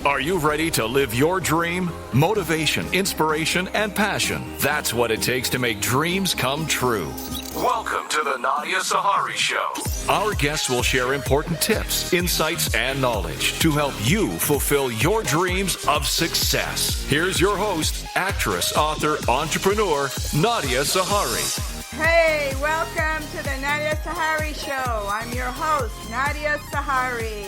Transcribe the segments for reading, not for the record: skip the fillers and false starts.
Are you ready to live your dream? Motivation, inspiration, and passion. That's what it takes to make dreams come true. Welcome to the Nadia Sahari Show. Our guests will share important tips, insights, and knowledge to help you fulfill your dreams of success. Here's your host, actress, author, entrepreneur, Nadia Sahari. Hey, welcome to the Nadia Sahari Show. I'm your host, Nadia Sahari.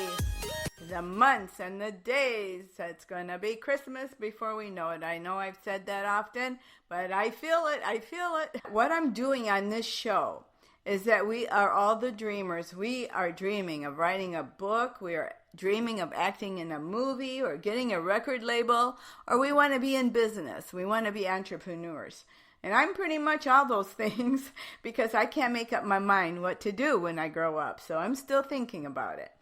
The months and the days, it's going to be Christmas before we know it. I know I've said that often, but I feel it. What I'm doing on this show is that we are all the dreamers. We are dreaming of writing a book. We are dreaming of acting in a movie or getting a record label, or we want to be in business. We want to be entrepreneurs. And I'm pretty much all those things because I can't make up my mind what to do when I grow up. So I'm still thinking about it.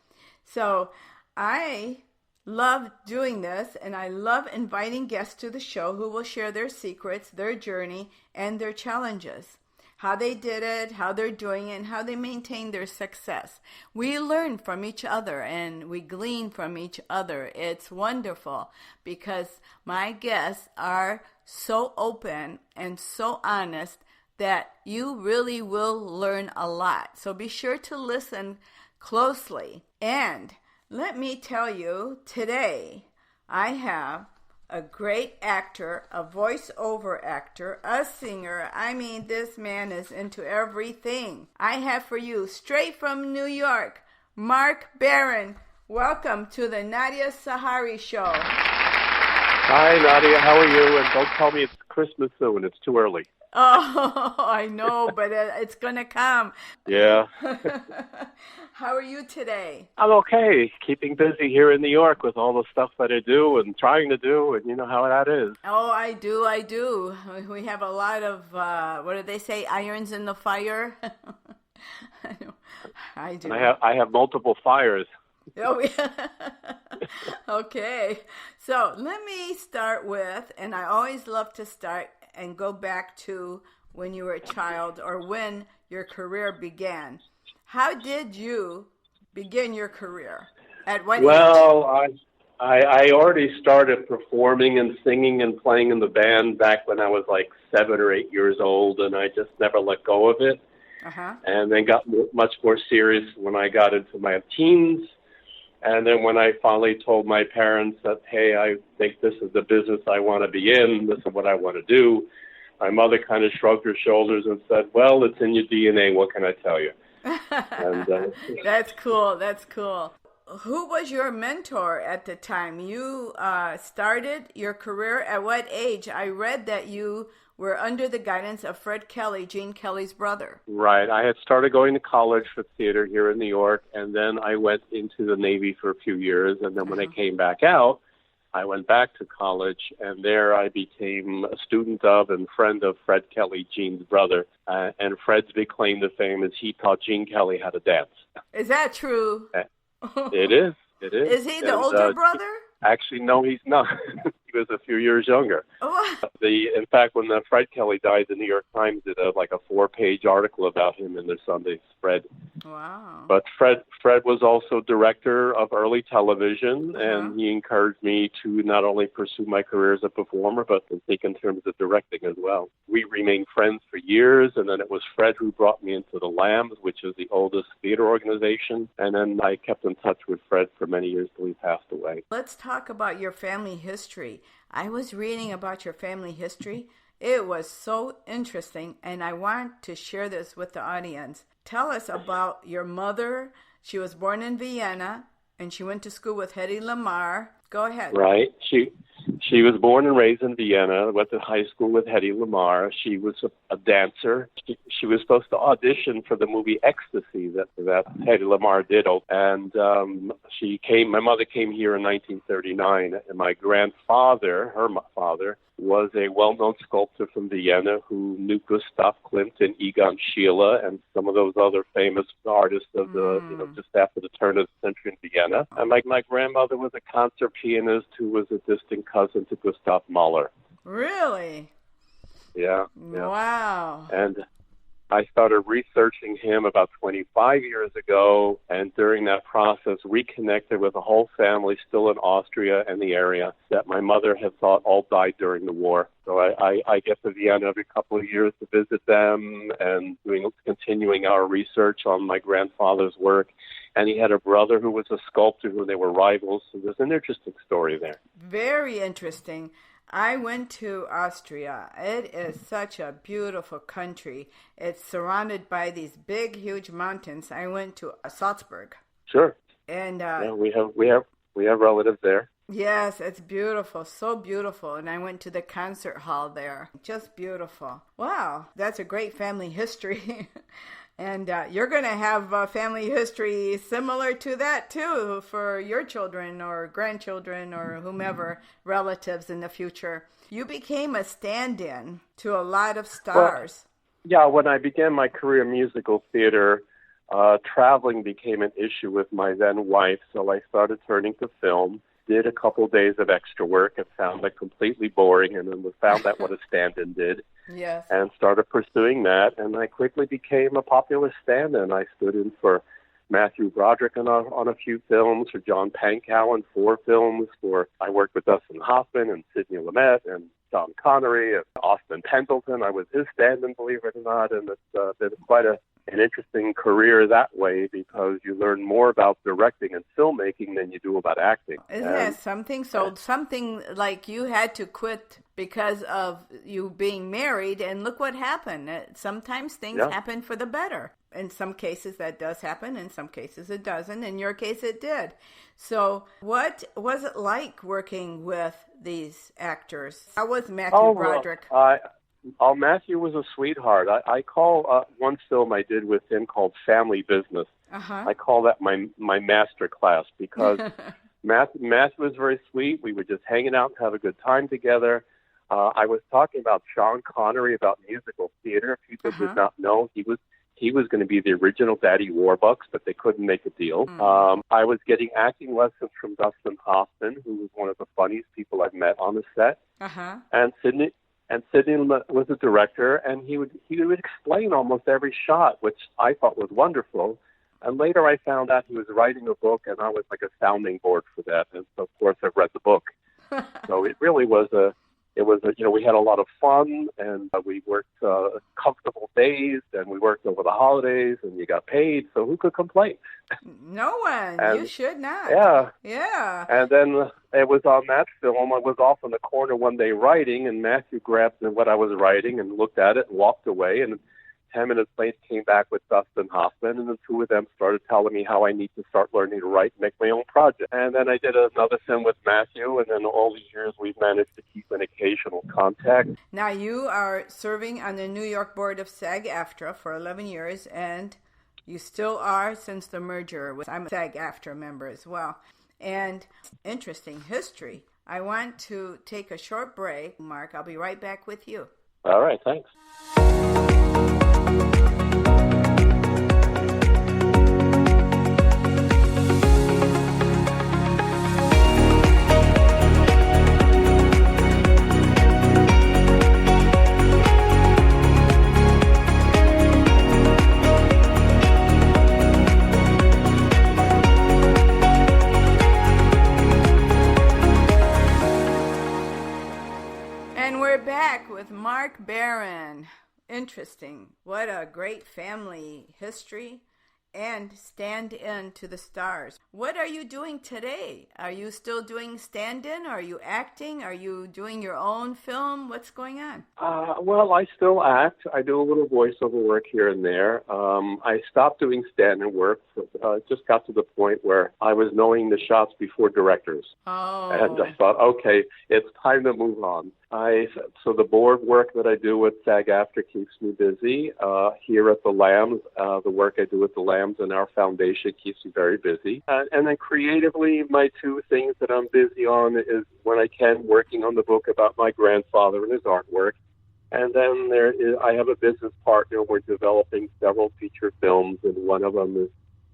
So I love doing this, and I love inviting guests to the show who will share their secrets, their journey, and their challenges. How they did it, how they're doing it, and how they maintain their success. We learn from each other, and we glean from each other. It's wonderful because my guests are so open and so honest that you really will learn a lot. So be sure to listen closely. And let me tell you, today I have a great actor, a voiceover actor, a singer. I mean, this man is into everything. I have for you, straight from New York, Marc Baron. Welcome to the Nadia Sahari Show. Hi, Nadia. How are you? And don't tell me it's Christmas soon. It's too early. Oh, I know, but it's going to come. Yeah. How are you today? I'm okay. Keeping busy here in New York with all the stuff that I do and trying to do, and you know how that is. Oh, I do. We have a lot of, what do they say, irons in the fire? I do. And I have multiple fires. Oh, yeah. Okay. So let me start with, and I always love to start and go back to when you were a child or when your career began. How did you begin your career? At what age? Well, I already started performing and singing and playing in the band back when I was like 7 or 8 years old, and I just never let go of it. Uh-huh. And then got much more serious when I got into my teens. And then when I finally told my parents that, hey, I think this is the business I want to be in, this is what I want to do, my mother kind of shrugged her shoulders and said, well, it's in your DNA, what can I tell you? And, That's cool. Who was your mentor at the time? You started your career at what age? I read that you were under the guidance of Fred Kelly, Gene Kelly's brother. Right. I had started going to college for theater here in New York, and then I went into the Navy for a few years, and then when I came back out, I went back to college, and there I became a student of and friend of Fred Kelly, Gene's brother. And Fred's big claim to fame is he taught Gene Kelly how to dance. Is that true? It is. Is he the older brother? Actually, no, he's not. He was a few years younger. Oh. In fact, when Fred Kelly died, the New York Times did a 4-page article about him in their Sunday spread. Wow. But Fred was also director of early television, and he encouraged me to not only pursue my career as a performer, but to think in terms of directing as well. We remained friends for years, and then it was Fred who brought me into the Lambs, which is the oldest theater organization, and then I kept in touch with Fred for many years till he passed away. Let's talk about your family history. I was reading about your family history. It was so interesting, and I want to share this with the audience. Tell us about your mother. She was born in Vienna, and she went to school with Hedy Lamarr. Go ahead. Right. She was born and raised in Vienna, went to high school with Hedy Lamarr. She was a dancer. She was supposed to audition for the movie Ecstasy that Hedy Lamarr did. And my mother came here in 1939, and my grandfather, her father, was a well-known sculptor from Vienna who knew Gustav Klimt and Egon Schiele and some of those other famous artists of just after the turn of the century in Vienna. And my grandmother was a concert pianist who was a distant cousin to Gustav Mahler. Really? Yeah. Wow. And I started researching him about 25 years ago, and during that process reconnected with a whole family still in Austria and the area that my mother had thought all died during the war. So I get to Vienna every couple of years to visit them and continuing our research on my grandfather's work. And he had a brother who was a sculptor who they were rivals. So there's an interesting story there. Very interesting. I went to Austria. It is such a beautiful country. It's surrounded by these big, huge mountains. I went to Salzburg. Sure. And yeah, we have relatives there. Yes, it's beautiful, so beautiful. And I went to the concert hall there. Just beautiful. Wow, that's a great family history. And you're going to have a family history similar to that, too, for your children or grandchildren or whomever, relatives in the future. You became a stand-in to a lot of stars. Well, yeah, when I began my career in musical theater, traveling became an issue with my then wife, so I started turning to film. Did a couple days of extra work and found that completely boring, and then found that what a stand-in did. Yes. And started pursuing that, and I quickly became a popular stand-in. I stood in for Matthew Broderick on a few films, for John Pankow in 4 films. I worked with Dustin Hoffman and Sidney Lymet and Sean Connery and Austin Pendleton. I was his stand-in, believe it or not, and it's been quite an interesting career that way because you learn more about directing and filmmaking than you do about acting. Isn't that something? So something like you had to quit because of you being married, and look what happened. Sometimes things happen for the better. In some cases that does happen, in some cases it doesn't. In your case it did. So what was it like working with these actors? How was Matthew Broderick? Matthew was a sweetheart. I call one film I did with him called Family Business. Uh-huh. I call that my master class because Matthew was very sweet. We were just hanging out and have a good time together. I was talking about Sean Connery about musical theater. People did not know he was going to be the original Daddy Warbucks, but they couldn't make a deal. I was getting acting lessons from Dustin Hoffman, who was one of the funniest people I've met on the set. Uh-huh. And Sidney was a director, and he would explain almost every shot, which I thought was wonderful. And later I found out he was writing a book, and I was like a sounding board for that. And so, of course, I've read the book. So it really was we had a lot of fun, and we worked comfortable days, and we worked over the holidays, and you got paid, so who could complain? No one. And, you should not. Yeah. Yeah. And then it was on that film, I was off in the corner one day writing, and Matthew grabbed what I was writing and looked at it and walked away, and 10 minutes later came back with Dustin Hoffman, and the two of them started telling me how I need to start learning to write and make my own project. And then I did another film with Matthew, and then all these years we've managed to keep an occasional contact. Now you are serving on the New York board of SAG-AFTRA for 11 years, and you still are since the merger. I'm a SAG-AFTRA member as well. And interesting history. I want to take a short break. Mark, I'll be right back with you. All right, thanks. Marc Baron. Interesting. What a great family history and stand-in to the stars. What are you doing today? Are you still doing stand-in? Are you acting? Are you doing your own film? What's going on? Well, I still act. I do a little voiceover work here and there. I stopped doing stand-in work. Just got to the point where I was knowing the shots before directors. Oh. And I thought, okay, it's time to move on. So the board work that I do with SAG-AFTRA keeps me busy. Here at the Lambs, the work I do with the Lambs and our foundation keeps me very busy. And then creatively, my two things that I'm busy on is when I can, working on the book about my grandfather and his artwork. And then I have a business partner. We're developing several feature films, and one of them is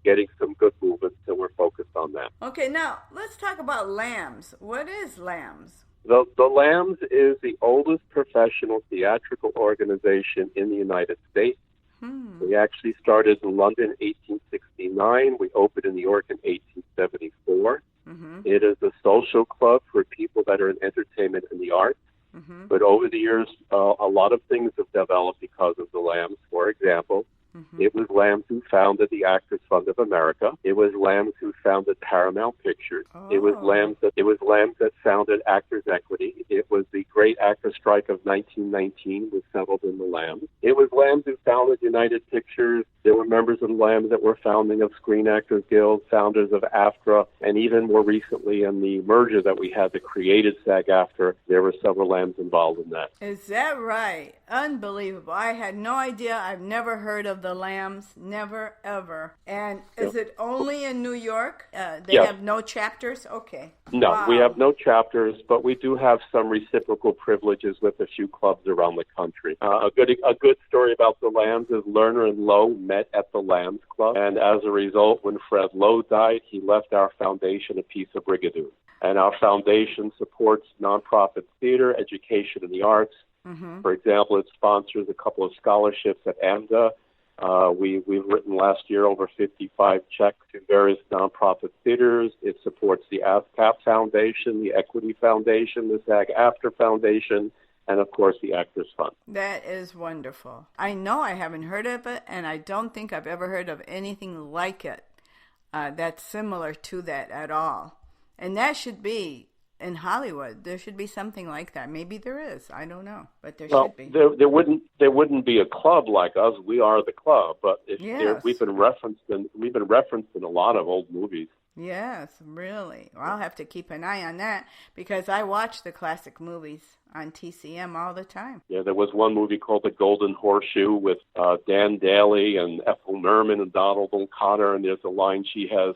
getting some good movement, so we're focused on that. Okay, now let's talk about Lambs. What is Lambs? The Lambs is the oldest professional theatrical organization in the United States. We actually started in London in 1869. We opened in New York in 1874. It is a social club for people that are in entertainment and the arts. But over the years, a lot of things have developed because of the Lambs. For example, it was Lambs who founded the Actors Fund of America. It was Lambs who founded Paramount Pictures. It was Lambs that founded Actors Equity. It was the great actor strike of 1919 was settled in the Lambs. It was Lambs who founded United Pictures. There were members of Lambs that were founding of Screen Actors Guild, founders of AFTRA, and even more recently in the merger that we had that created SAG-AFTRA, there were several Lambs involved in that. Is that right? Unbelievable. I had no idea. I've never heard of the Lambs. Never, ever. And is it only in New York? They have no chapters? Okay. No, wow. We have no chapters, but we do have some reciprocal privileges with a few clubs around the country. A good story about the Lambs is Lerner and Lowe met at the Lambs Club, and as a result, when Fred Lowe died, he left our foundation a piece of brigadoon. And our foundation supports nonprofit theater, education, and the arts. For example, it sponsors a couple of scholarships at AMDA. We've written last year over 55 checks to various nonprofit theaters. It supports the ASCAP Foundation, the Equity Foundation, the SAG-AFTRA Foundation, and, of course, the Actors Fund. That is wonderful. I know I haven't heard of it, and I don't think I've ever heard of anything like it that's similar to that at all. And that should be in Hollywood. There should be something like that. Maybe there is. I don't know, but there should be. There wouldn't be a club like us. We are the club, but we've been referenced in a lot of old movies. Yes, really. Well, I'll have to keep an eye on that because I watch the classic movies on TCM all the time. Yeah, there was one movie called The Golden Horseshoe with Dan Daly and Ethel Merman and Donald O'Connor, and there's a line she has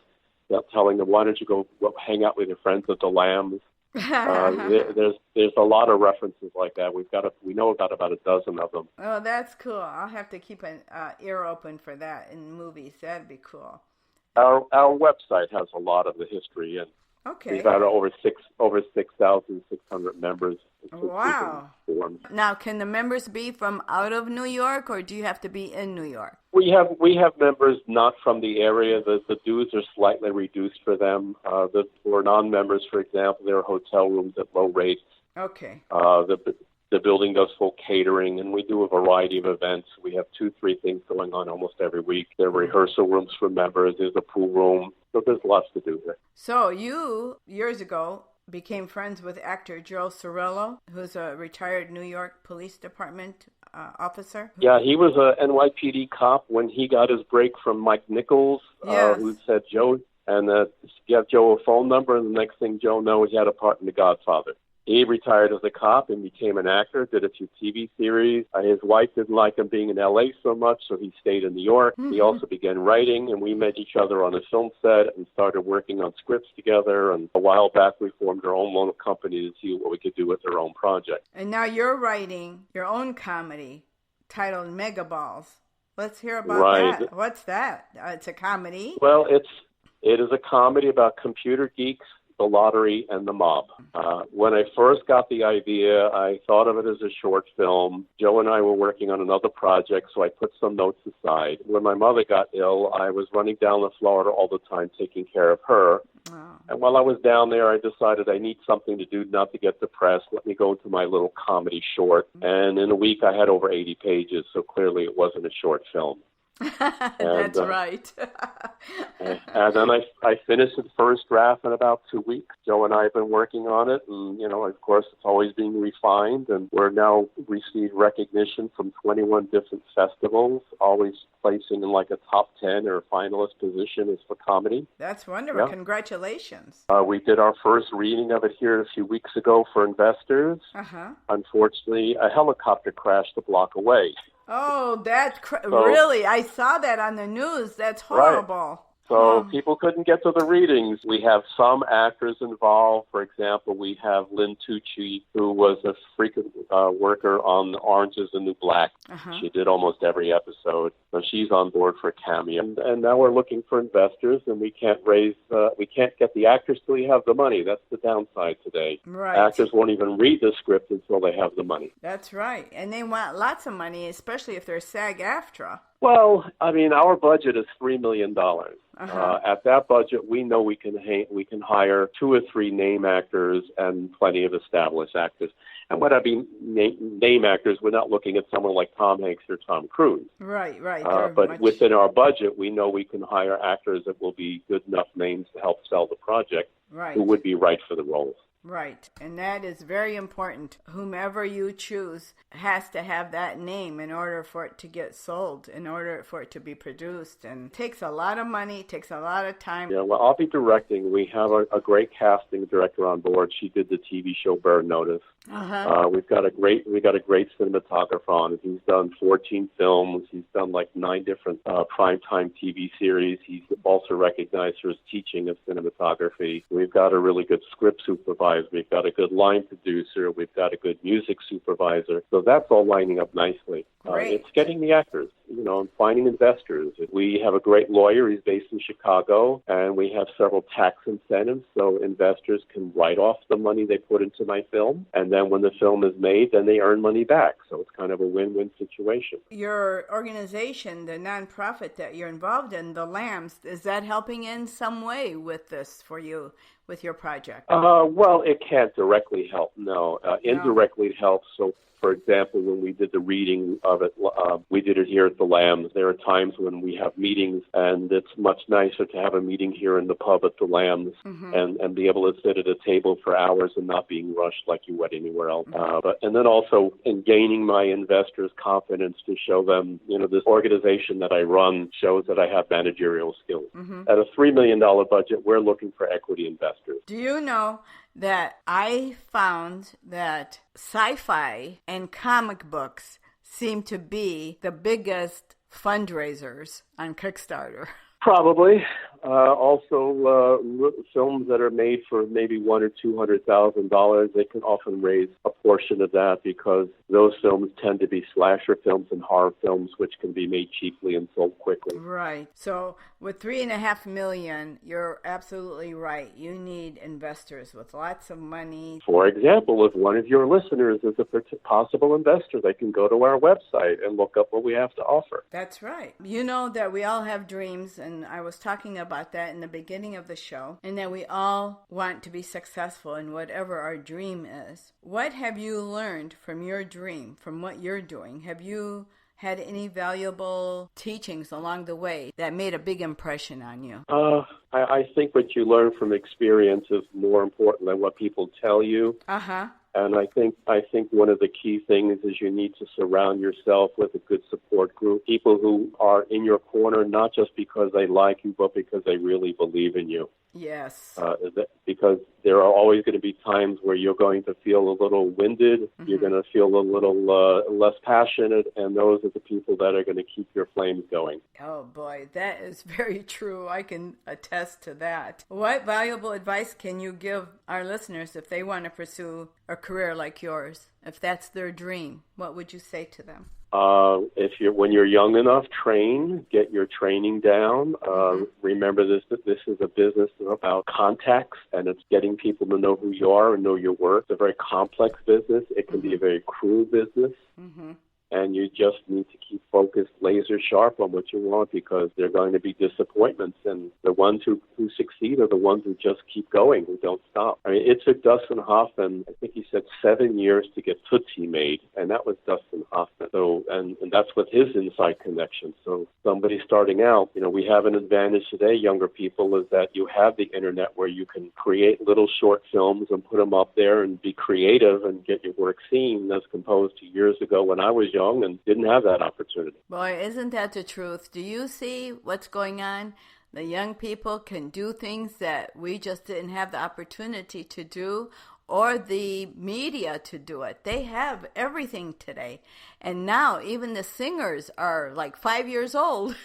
telling them, "Why don't you go hang out with your friends at the Lambs?" There's a lot of references like that. We know about a dozen of them. Oh, that's cool. I'll have to keep an ear open for that in movies. That'd be cool. Our website has a lot of the history, and we've got over 6,600 members. Wow! Now, can the members be from out of New York, or do you have to be in New York? We have members not from the area. The dues are slightly reduced for them. For non-members, for example, there are hotel rooms at low rates. Okay. The building does full catering, and we do a variety of events. We have 2-3 things going on almost every week. There are rehearsal rooms for members. There's a pool room. So there's lots to do there. So you, years ago, became friends with actor Joe Cirillo, who's a retired New York Police Department officer. Yeah, he was a NYPD cop when he got his break from Mike Nichols, who said Joe, and gave Joe a phone number, and the next thing Joe knew, he had a part in The Godfather. He retired as a cop and became an actor, did a few TV series. His wife didn't like him being in L.A. so much, so he stayed in New York. He also began writing, and we met each other on a film set and started working on scripts together. And a while back, we formed our own little company to see what we could do with our own project. And now you're writing your own comedy titled Megaballs. Let's hear about that. What's that? It's a comedy? Well, it is a comedy about computer geeks, the lottery, and the mob. When I first got the idea, I thought of it as a short film. Joe and I were working on another project, so I put some notes aside. When my mother got ill, I was running down to Florida all the time taking care of her. Wow. And while I was down there, I decided I need something to do not to get depressed. Let me go into my little comedy short. And in a week, I had over 80 pages, so clearly it wasn't a short film. That's right. And then I finished the first draft in about 2 weeks. Joe and I have been working on it, and, of course, it's always being refined, and we're now received recognition from 21 different festivals, always placing in like a top 10 or a finalist position is for comedy. That's wonderful. Yeah. Congratulations. We did our first reading of it here a few weeks ago for investors. Unfortunately, a helicopter crashed a block away. Oh, really? I saw that on the news. That's horrible. Right. So people couldn't get to the readings. We have some actors involved. For example, we have Lynn Tucci, who was a frequent worker on Orange is the New Black. She did almost every episode. So she's on board for a cameo. And now we're looking for investors, and we can't get the actors till we have the money. That's the downside today. Right. Actors won't even read the script until they have the money. That's right. And they want lots of money, especially if they're SAG-AFTRA. Well, I mean, our budget is $3 million. Uh-huh. At that budget, we know we can hire 2 or 3 name actors and plenty of established actors. And what I mean, name actors, we're not looking at someone like Tom Hanks or Tom Cruise. Right. But within our budget, we know we can hire actors that will be good enough names to help sell the project, who would be right for the roles. Right, and that is very important. Whomever you choose has to have that name in order for it to get sold, in order for it to be produced. And it takes a lot of money, takes a lot of time. Yeah, well, I'll be directing. We have a great casting director on board. She did the TV show Bird Notice. Uh-huh. We've got a great cinematographer on. He's done 14 films. He's done like 9 different primetime TV series. He's also recognized for his teaching of cinematography. We've got a really good script supervisor. We've got a good line producer. We've got a good music supervisor. So that's all lining up nicely. It's getting the actors, and finding investors. We have a great lawyer. He's based in Chicago, and we have several tax incentives so investors can write off the money they put into my film. And then when the film is made, then they earn money back. So it's kind of a win-win situation. Your organization, the nonprofit that you're involved in, the Lambs, is that helping in some way with this for you, with your project? Well, it can't directly help, no. Indirectly it helps. So, for example, when we did the reading of it, we did it here at the Lambs. There are times when we have meetings, and it's much nicer to have a meeting here in the pub at the Lambs and be able to sit at a table for hours and not being rushed like you would anywhere else. And then also in gaining my investors' confidence to show them, this organization that I run shows that I have managerial skills. At a $3 million budget, we're looking for equity investors. Do you know that I found that sci-fi and comic books seem to be the biggest fundraisers on Kickstarter? Probably. Also, films that are made for maybe $100,000 or $200,000, they can often raise a portion of that because those films tend to be slasher films and horror films, which can be made cheaply and sold quickly. Right. So with $3.5 million, you're absolutely right. You need investors with lots of money. For example, if one of your listeners is a possible investor, they can go to our website and look up what we have to offer. That's right. You know that we all have dreams, and I was talking about that in the beginning of the show, and that we all want to be successful in whatever our dream is. What have you learned from your dream, from what you're doing? Have you had any valuable teachings along the way that made a big impression on you? I think what you learn from experience is more important than what people tell you. Uh-huh. And I think one of the key things is you need to surround yourself with a good support group, people who are in your corner, not just because they like you, but because they really believe in you. Yes. Because there are always going to be times where you're going to feel a little winded, you're going to feel a little less passionate, and those are the people that are going to keep your flames going. Oh boy, that is very true. I can attest to that. What valuable advice can you give our listeners if they want to pursue a career like yours? If that's their dream, what would you say to them? When you're young enough, train, get your training down. Remember this is a business about contacts, and it's getting people to know who you are and know your worth. It's a very complex business. It can be a very cruel business. And you just need to keep focused, laser sharp on what you want, because there are going to be disappointments. And the ones who succeed are the ones who just keep going, who don't stop. I mean, it took Dustin Hoffman, I think he said 7 years to get Tootsie made, and that was Dustin Hoffman. So, and that's with his inside connection. So somebody starting out, we have an advantage today, younger people, is that you have the internet where you can create little short films and put them up there and be creative and get your work seen, as opposed to years ago when I was young and didn't have that opportunity. Boy, isn't that the truth? Do you see what's going on? The young people can do things that we just didn't have the opportunity to do, or the media to do it. They have everything today. And now even the singers are like 5 years old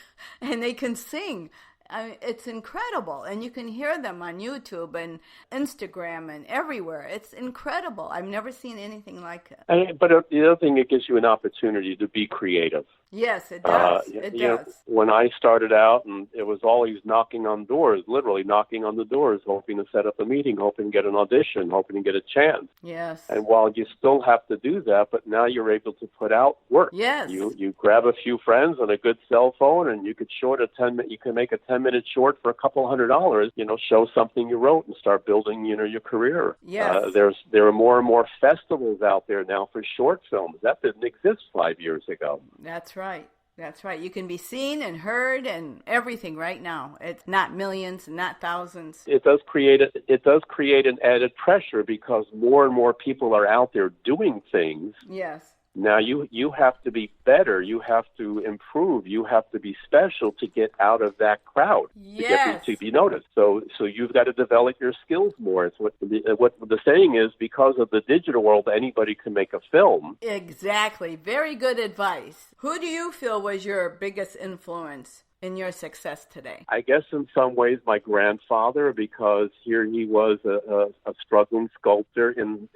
and they can sing. I mean, it's incredible, and you can hear them on YouTube and Instagram and everywhere. It's incredible. I've never seen anything like it. But the other thing, it gives you an opportunity to be creative. Yes, it does. It does. When I started out, and it was always knocking on doors, literally knocking on the doors, hoping to set up a meeting, hoping to get an audition, hoping to get a chance. Yes. And while you still have to do that, but now you're able to put out work. Yes. You grab a few friends and a good cell phone, and you could you can make a 10-minute short for a couple $100. Show something you wrote and start building, your career. Yes. There are more and more festivals out there now for short films. That didn't exist 5 years ago. That's right. That's right. You can be seen and heard and everything right now. It's not millions, not thousands. It does create an added pressure because more and more people are out there doing things. Yes. Now you have to be better. You have to improve. You have to be special to get out of that crowd. Yes. To be noticed. So you've got to develop your skills more. It's what the saying is, because of the digital world, anybody can make a film. Exactly. Very good advice. Who do you feel was your biggest influence in your success today? I guess in some ways my grandfather, because here he was a struggling sculptor in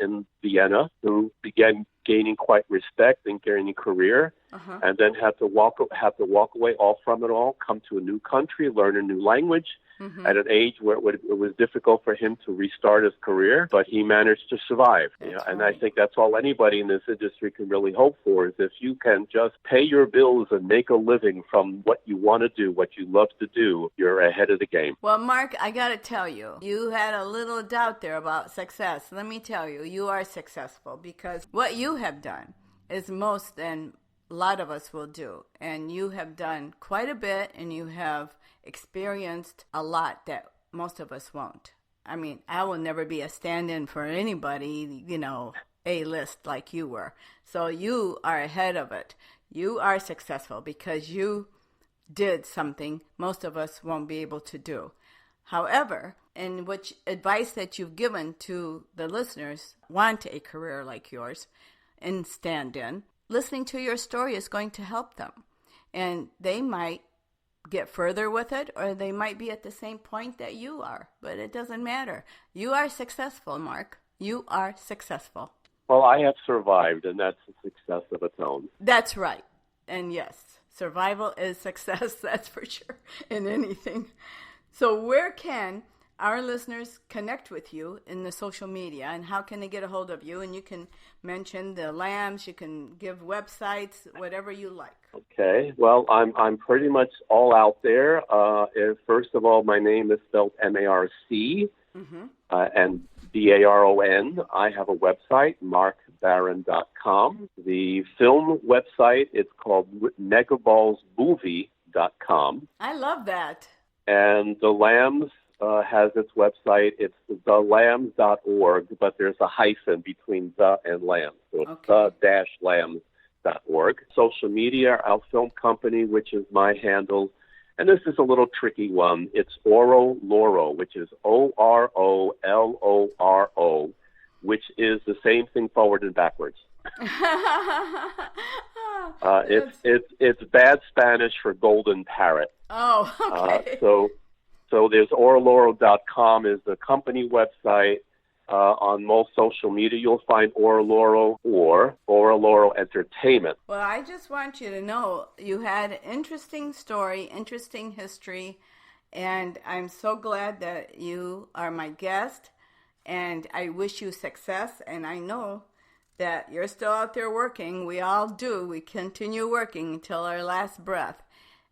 Vienna who began gaining quite respect and gaining a career, and then had to walk away all from it all, come to a new country, learn a new language, at an age where it was difficult for him to restart his career, but he managed to survive. And I think that's all anybody in this industry can really hope for, is if you can just pay your bills and make a living from what you want to do, what you love to do, you're ahead of the game. Well, Mark, I got to tell you, you had a little doubt there about success. Let me tell you, you are successful because what you have done is most than a lot of us will do. And you have done quite a bit, and you have experienced a lot that most of us won't. I mean, I will never be a stand-in for anybody, A-list like you were. So you are ahead of it. You are successful because you did something most of us won't be able to do. However, in which advice that you've given to the listeners want a career like yours and stand-in, listening to your story is going to help them. And they might get further with it, or they might be at the same point that you are. But it doesn't matter. You are successful, Mark. You are successful. Well, I have survived, and that's a success of its own. That's right. And yes, survival is success, that's for sure, in anything. So where can our listeners connect with you in the social media, and how can they get a hold of you? And you can mention the lambs, you can give websites, whatever you like. Okay. Well, I'm pretty much all out there. First of all, my name is spelled M-A-R-C and B-A-R-O-N. I have a website, marcbaron.com. The film website, it's called megaballsmovie.com. I love that. And the Lambs has its website. It's thelambs.org, but there's a hyphen between the and lambs. So it's the-lambs.org. Social media, our film company, which is my handle. And this is a little tricky one. It's Oro Loro, which is O-R-O-L-O-R-O, which is the same thing forward and backwards. It's bad Spanish for golden parrot. Oh, okay. So there's oroloro.com is the company website. On most social media, you'll find Oroloro or Oroloro Entertainment. Well, I just want you to know you had an interesting story, interesting history, and I'm so glad that you are my guest, and I wish you success, and I know that you're still out there working. We all do. We continue working until our last breath.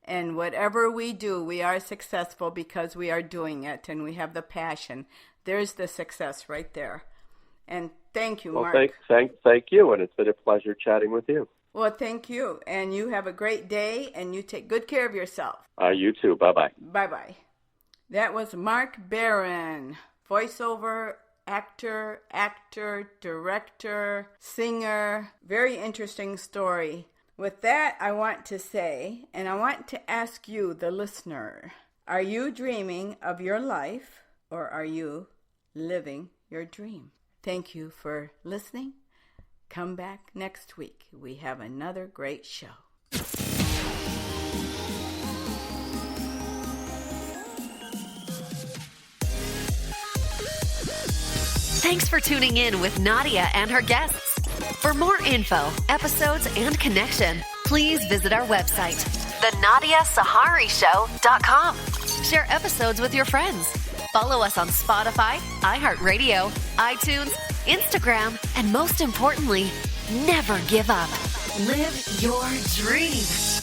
And whatever we do, we are successful because we are doing it and we have the passion. There's the success right there. And thank you, Mark. Well, thank you, and it's been a pleasure chatting with you. Well, thank you. And you have a great day, and you take good care of yourself. You too. Bye-bye. Bye-bye. That was Marc Baron, voiceover actor, director, singer. Very interesting story. With that, I want to say, and I want to ask you, the listener, are you dreaming of your life, or are you living your dream? Thank you for listening. Come back next week. We have another great show. Thanks for tuning in with Nadia and her guests. For more info, episodes, and connection, please visit our website, thenadiasaharishow.com. Share episodes with your friends. Follow us on Spotify, iHeartRadio, iTunes, Instagram, and most importantly, never give up. Live your dream.